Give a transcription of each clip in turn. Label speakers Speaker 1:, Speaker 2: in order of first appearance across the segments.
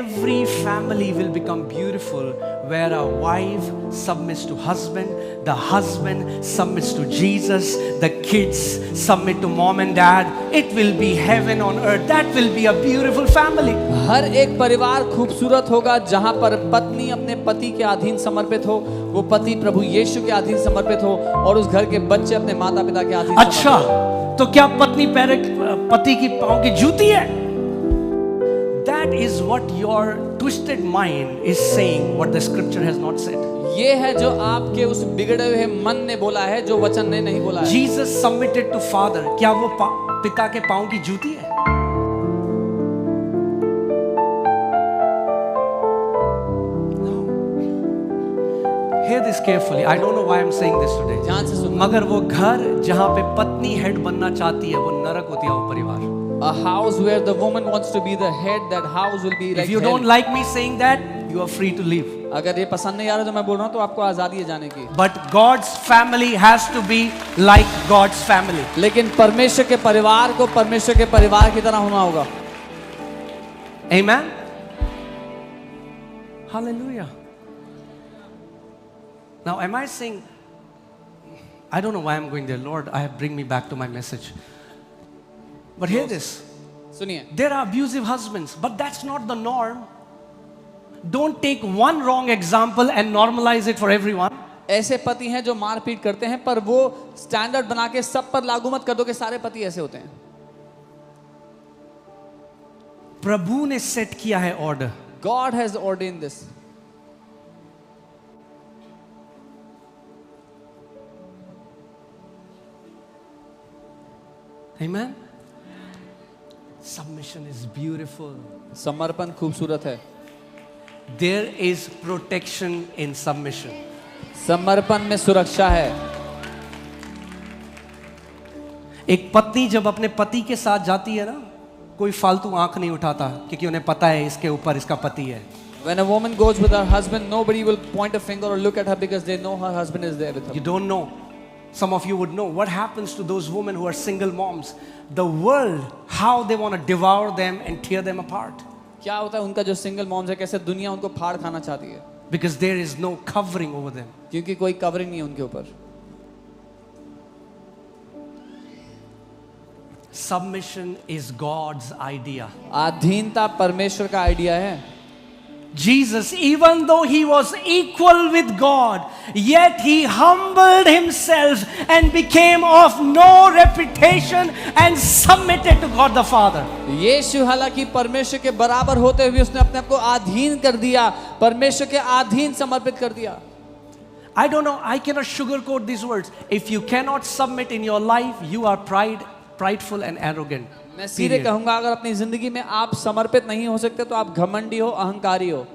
Speaker 1: Every family will become beautiful where a wife submits to husband, the husband submits to Jesus, the kids submit to mom and dad. It will be heaven on earth. That will be a beautiful family.
Speaker 2: हर एक परिवार खूबसूरत होगा जहां पर पत्नी अपने पति के अधीन समर्पित हो, वो पति प्रभु यीशु के अधीन समर्पित हो और उस घर के बच्चे अपने माता पिता के अधीन।
Speaker 1: अच्छा, तो क्या पत्नी पति की पांव की जूती है? That is what your twisted mind is saying, what the scripture has not said.
Speaker 2: ये है जो आपके उस बिगड़े हुए मन ने बोला है, जो वचन ने नहीं बोला है।
Speaker 1: Jesus submitted to father. क्या वो पिता के पांव की जूती है? No. Hear this carefully. I don't know why I'm saying this today.
Speaker 2: ध्यान से सुनना।
Speaker 1: मगर वो घर जहां पे पत्नी हेड बनना चाहती है, वो नरक होती है वो परिवार।
Speaker 2: A house where the woman wants to be the head, that house will be like
Speaker 1: If you
Speaker 2: hell.
Speaker 1: don't like me saying that, you are free to leave.
Speaker 2: अगर ये पसंद नहीं आ रहा जो मैं बोल रहा हूँ तो आपको आजादी है जाने की।
Speaker 1: But God's family has to be like God's family.
Speaker 2: लेकिन परमेश्वर के परिवार को परमेश्वर के परिवार की तरह होना होगा।
Speaker 1: Amen. Hallelujah. Now, am I saying? I don't know why I'm going there. Lord, bring me back to my message. But hear this.
Speaker 2: सुनिए,
Speaker 1: There are abusive husbands, but that's not the norm. Don't take one wrong example and normalize it for everyone.
Speaker 2: ऐसे पति हैं जो मारपीट करते हैं, पर वो स्टैंडर्ड बना के सब पर लागू मत कर दो कि सारे पति ऐसे होते हैं।
Speaker 1: प्रभु ने सेट किया है order.
Speaker 2: God has ordained this.
Speaker 1: Amen. Submission is beautiful.
Speaker 2: समर्पण खूबसूरत है।
Speaker 1: There is protection in submission.
Speaker 2: समर्पण में सुरक्षा है।
Speaker 1: एक पत्नी जब अपने पति के साथ जाती है ना, कोई फालतू आंख नहीं उठाता, क्योंकि उन्हें पता है इसके ऊपर इसका पति है।
Speaker 2: When a woman goes with her husband, nobody will point a finger or look at her because they know her husband is there with her.
Speaker 1: You don't know. Some of you would know what happens to those women who are single moms. The world, how they want to devour them and tear them apart.
Speaker 2: क्या होता है उनका जो single moms है, कैसे दुनिया उनको फाड़ खाना चाहती है,
Speaker 1: Because there is no covering over them.
Speaker 2: क्योंकि कोई कवरिंग नहीं है उनके ऊपर।
Speaker 1: Submission is God's idea.
Speaker 2: अधीनता परमेश्वर का आइडिया है।
Speaker 1: Jesus, even though he was equal with God, yet he humbled himself and became of no reputation and submitted to God the Father.
Speaker 2: यीशु हालांकि परमेश्वर के बराबर होते हुए उसने अपने आप को अधीन कर दिया, परमेश्वर के अधीन समर्पित कर दिया।
Speaker 1: I don't know, I cannot sugarcoat these words. If you cannot submit in your life, you are prideful and arrogant.
Speaker 2: मैं सीधे कहूंगा, अगर अपनी जिंदगी में आप समर्पित नहीं हो सकते तो आप घमंडी हो, अहंकारी हो।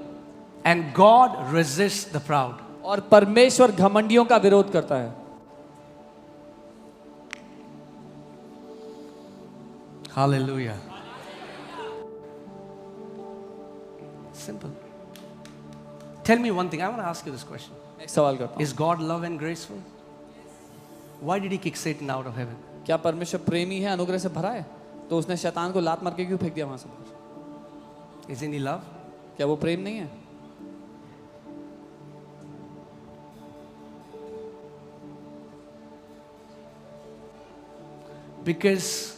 Speaker 1: And God resists the proud.
Speaker 2: और परमेश्वर घमंडियों का विरोध करता है।
Speaker 1: Hallelujah. Simple. Tell me one thing. I want to ask you this question.
Speaker 2: एक सवाल करता हूं,
Speaker 1: Is God love and graceful? Why did he kick Satan out of heaven?
Speaker 2: क्या परमेश्वर प्रेमी है, अनुग्रह से भरा है? तो उसने शैतान को लात मार के क्यों फेंक दिया वहां से बाहर?
Speaker 1: Isn't he love?
Speaker 2: क्या वो प्रेम नहीं है?
Speaker 1: Because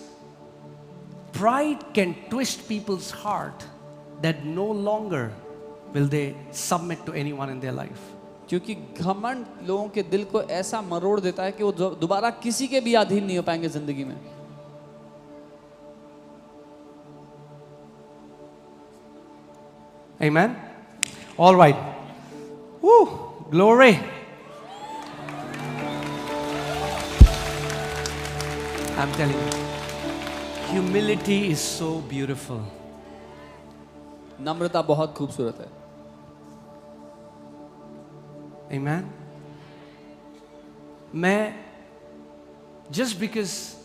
Speaker 1: pride can twist people's heart that no longer will they submit to anyone in their life.
Speaker 2: क्योंकि घमंड लोगों के दिल को ऐसा मरोड़ देता है कि वो दोबारा किसी के भी अधीन नहीं हो पाएंगे जिंदगी में।
Speaker 1: Amen. All right. Woo! Glory. I'm telling you, humility is so beautiful.
Speaker 2: नम्रता बहुत खूबसूरत है।
Speaker 1: Amen. Just because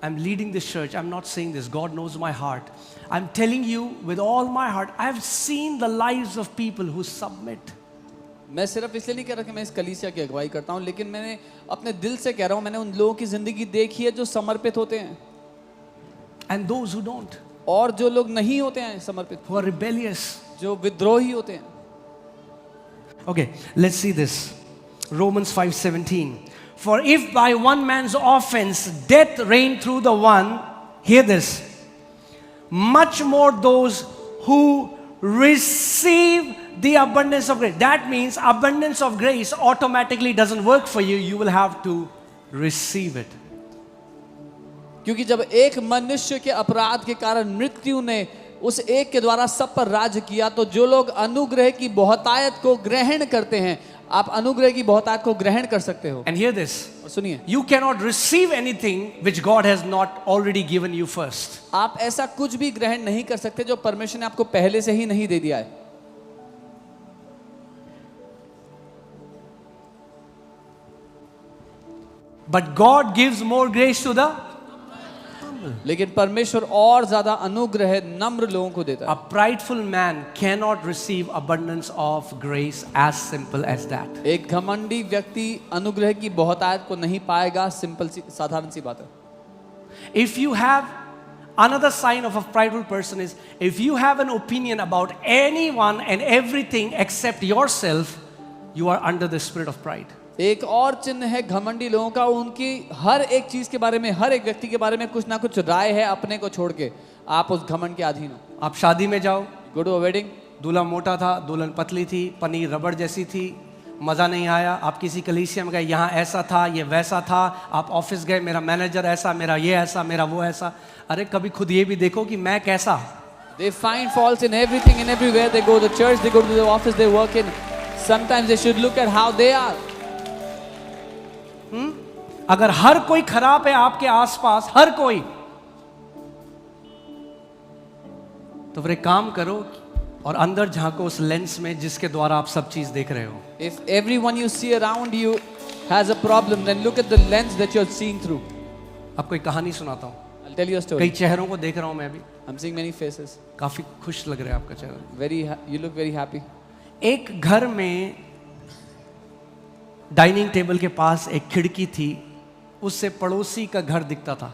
Speaker 1: I'm leading this church, I'm not saying this. God knows my heart. I'm telling you with all my heart, I've seen the lives of people who submit.
Speaker 2: मैं सिर्फ इसलिए नहीं कह रहा कि मैं इस कलीसिया की अगुवाई करता हूँ, लेकिन मैंने अपने दिल से कह रहा हूँ, मैंने उन लोगों की जिंदगी देखी है जो समर्पित होते हैं,
Speaker 1: And those who don't,
Speaker 2: और जो लोग नहीं होते हैं समर्पित,
Speaker 1: who are rebellious,
Speaker 2: जो विद्रोही होते हैं.
Speaker 1: Okay, let's see this. Romans 5:17. For if by one man's offense death reigned through the one, hear this, much more those who receive the abundance of grace. That means abundance of grace automatically doesn't work for you. You will have to receive it.
Speaker 2: क्योंकि जब एक मनुष्य के अपराध के कारण मृत्यु ने उस एक के द्वारा सब पर राज किया, तो जो लोग अनुग्रह की बहुतायत को ग्रहण करते हैं, आप अनुग्रह की बहुतायत को ग्रहण कर सकते हो.
Speaker 1: And hear this.
Speaker 2: और सुनिए,
Speaker 1: You cannot receive anything which God has not already given you first.
Speaker 2: आप ऐसा कुछ भी ग्रहण नहीं कर सकते जो परमेश्वर ने आपको पहले से ही नहीं दे दिया है.
Speaker 1: But God gives more grace to the
Speaker 2: लेकिन परमेश्वर और ज्यादा अनुग्रह नम्र लोगों को देता है.
Speaker 1: A prideful man cannot receive abundance of grace as simple as that.
Speaker 2: एक घमंडी व्यक्ति अनुग्रह की बहुतायत को नहीं पाएगा. सिंपल सी साधारण सी बात है.
Speaker 1: If you have another sign of a prideful person is if you have an opinion about anyone and everything except yourself, you are under the spirit of pride.
Speaker 2: एक और चिन्ह है घमंडी लोगों का, उनकी हर एक चीज के बारे में, हर एक व्यक्ति के बारे में कुछ ना कुछ राय है अपने को छोड़ के. आप उस घमंड के अधीन हो.
Speaker 1: आप शादी में जाओ,
Speaker 2: गो टू अ वेडिंग,
Speaker 1: दूल्हा मोटा था, दुल्हन पतली थी, पनीर रबड़ जैसी थी, मज़ा नहीं आया. आप किसी कलीसिया में गए, यहाँ ऐसा था, ये वैसा था. आप ऑफिस गए, मेरा मैनेजर ऐसा, मेरा ये ऐसा, मेरा वो ऐसा. अरे कभी खुद ये भी देखो कि मैं कैसा.
Speaker 2: they find faults in everything and everywhere they go. The church they go to, the office they work in, sometimes they should look at how they are.
Speaker 1: अगर हर कोई खराब है आपके आसपास, हर कोई, तो फिर एक काम करो और अंदर झांको उस लेंस में जिसके द्वारा आप सब चीज देख रहे हो.
Speaker 2: If everyone you see around you has a problem, then look at the lens that you're seeing through.
Speaker 1: आपको एक कहानी सुनाता हूँ.
Speaker 2: I'll tell you a
Speaker 1: कई
Speaker 2: story.
Speaker 1: चेहरों को देख रहा हूँ मैं अभी.
Speaker 2: I'm seeing many faces.
Speaker 1: काफी खुश लग रहा है आपका चेहरा.
Speaker 2: You look very happy.
Speaker 1: एक घर में डाइनिंग टेबल के पास एक खिड़की थी, उससे पड़ोसी का घर दिखता था.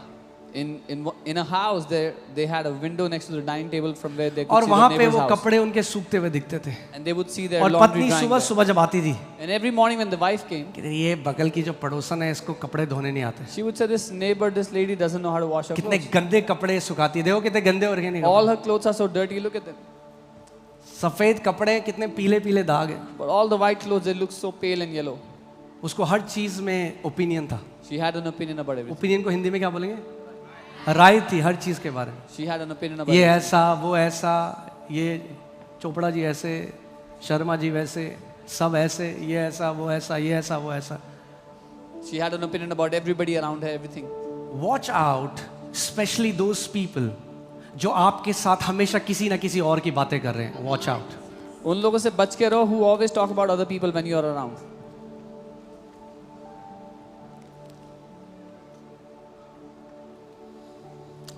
Speaker 2: In a house there they had a window next to the dining table from where they could
Speaker 1: और
Speaker 2: see
Speaker 1: वहां
Speaker 2: the
Speaker 1: पे
Speaker 2: neighbor's
Speaker 1: वो
Speaker 2: house.
Speaker 1: कपड़े उनके सूखते हुए दिखते थे.
Speaker 2: And they would see their
Speaker 1: और
Speaker 2: laundry
Speaker 1: पत्नी
Speaker 2: drying
Speaker 1: सुबह
Speaker 2: there.
Speaker 1: सुबह जब आती थी,
Speaker 2: And every morning when the wife came,
Speaker 1: कहती ये बगल की जो पड़ोसन है इसको कपड़े धोने नहीं आते.
Speaker 2: she would say, this neighbor, this lady doesn't know how to wash her
Speaker 1: कितने
Speaker 2: clothes.
Speaker 1: गंदे कपड़े सुखाती है. देखो कितने गंदे हो रखे नहीं.
Speaker 2: All her clothes are so dirty, look at them.
Speaker 1: सफेद कपड़े, कितने पीले पीले दाग है.
Speaker 2: But all the white clothes, they look so pale and yellow.
Speaker 1: उसको हर चीज में ओपिनियन था.
Speaker 2: She had an opinion about everything.
Speaker 1: Opinion को हिंदी में क्या बोलेंगे? राय थी हर चीज के बारे में.
Speaker 2: She had an opinion about
Speaker 1: ये
Speaker 2: everything.
Speaker 1: ऐसा, वो ऐसा, ये चोपड़ा जी ऐसे, शर्मा जी वैसे, सब ऐसे, ये ऐसा, वो ऐसा, ये ऐसा, वो ऐसा.
Speaker 2: She had an opinion about everybody around her, everything.
Speaker 1: Watch out, especially those people जो आपके साथ हमेशा किसी ना किसी और की बातें कर रहे हैं. Watch out.
Speaker 2: उन लोगों से बच के रहो who always talk about other people when you are around.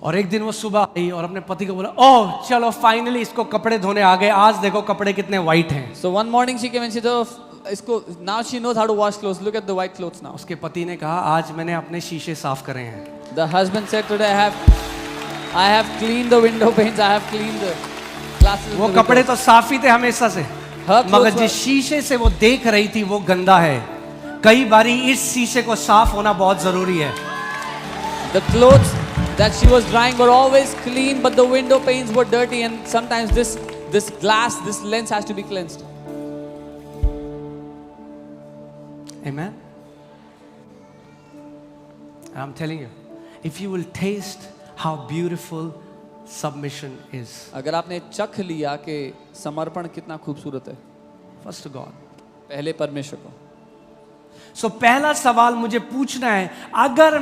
Speaker 1: और एक दिन वो सुबह आई और अपने पति को बोला, ओह चलो फाइनली इसको कपड़े धोने आ गए, आज देखो कपड़े कितने वाइट हैं.
Speaker 2: So one morning she came and she said, इसको now she knows how to wash clothes. Look at the white clothes now.
Speaker 1: उसके पति ने कहा, आज मैंने अपने शीशे साफ करे हैं.
Speaker 2: The husband said, today I have cleaned the window panes. I have cleaned the glasses.
Speaker 1: वो कपड़े तो साफ ही थे हमेशा से,
Speaker 2: Her
Speaker 1: मगर
Speaker 2: clothes
Speaker 1: जिस शीशे से वो देख रही थी वो गंदा है. कई बारी इस शीशे को साफ होना बहुत जरूरी है.
Speaker 2: The clothes that she was drying were always clean, but the window panes were dirty, and sometimes this glass, this lens has to be cleansed.
Speaker 1: Amen. I'm telling you, if you will taste how beautiful submission is,
Speaker 2: अगर आपने चख लिया कि समर्पण कितना खूबसूरत है,
Speaker 1: first to God.
Speaker 2: पहले परमेश्वर को.
Speaker 1: So पहला सवाल मुझे पूछना है, अगर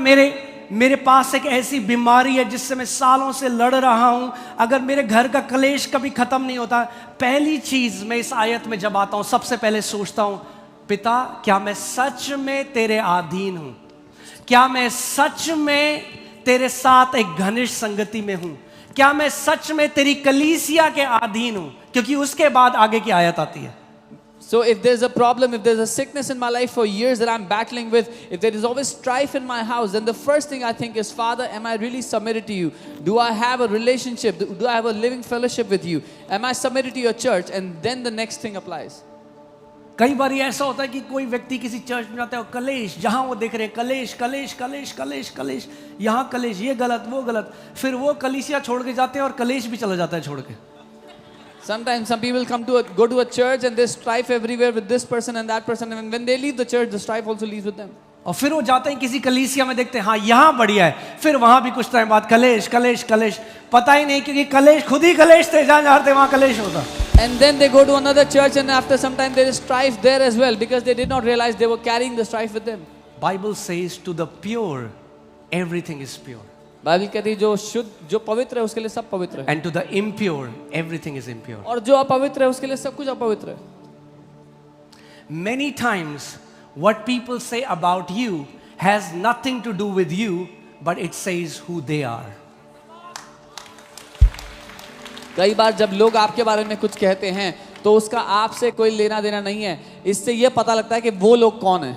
Speaker 1: मेरे पास एक ऐसी बीमारी है जिससे मैं सालों से लड़ रहा हूं, अगर मेरे घर का कलेश कभी खत्म नहीं होता, पहली चीज मैं इस आयत में जब आता हूं सबसे पहले सोचता हूं, पिता क्या मैं सच में तेरे अधीन हूं? क्या मैं सच में तेरे साथ एक घनिष्ठ संगति में हूं? क्या मैं सच में तेरी कलीसिया के अधीन हूं? क्योंकि उसके बाद आगे की आयत आती है.
Speaker 2: So if there's a problem, if there's a sickness in my life for years that I'm battling with, if there is always strife in my house, then the first thing I think is, Father, am I really submitted to you? Do I have a relationship? Do I have a living fellowship with you? Am I submitted to your church? And then the next thing applies.
Speaker 1: कई बार ये ऐसा होता है कि कोई व्यक्ति किसी church में जाता है और कलेश, जहां वो देख रहे हैं कलेश कलेश कलेश कलेश कलेश, यहाँ कलेश, ये गलत वो गलत, फिर वो कलीसिया छोड़ के जाते हैं और कलेश भी चला जाता है छोड़ के.
Speaker 2: Sometimes some people go to a church and there's strife everywhere with this person and that person, and when they leave the church, the strife also leaves with them.
Speaker 1: और फिर वो जाते हैं किसी कलीसिया में, देखते हैं हाँ यहाँ बढ़िया है, फिर वहां भी कुछ टाइम बाद कलेश कलेश कलेश, पता ही नहीं क्योंकि कलेश खुद ही कलेश थे, जहाँ जाते वहां कलेश होता.
Speaker 2: And then they go to another church and after some time there is strife there as well because they did not realize they were carrying the strife with them.
Speaker 1: Bible says to the pure everything is pure.
Speaker 2: Bible कहती है जो शुद्ध, जो पवित्र है उसके लिए सब पवित्र है.
Speaker 1: And to the impure everything is impure.
Speaker 2: और जो अपवित्र है उसके लिए सब कुछ अपवित्र है.
Speaker 1: Many times what people say about you has nothing to do with you, but it says who they are.
Speaker 2: कई बार जब लोग आपके बारे में कुछ कहते हैं तो उसका आपसे कोई लेना देना नहीं है, इससे यह पता लगता है कि वो लोग कौन है.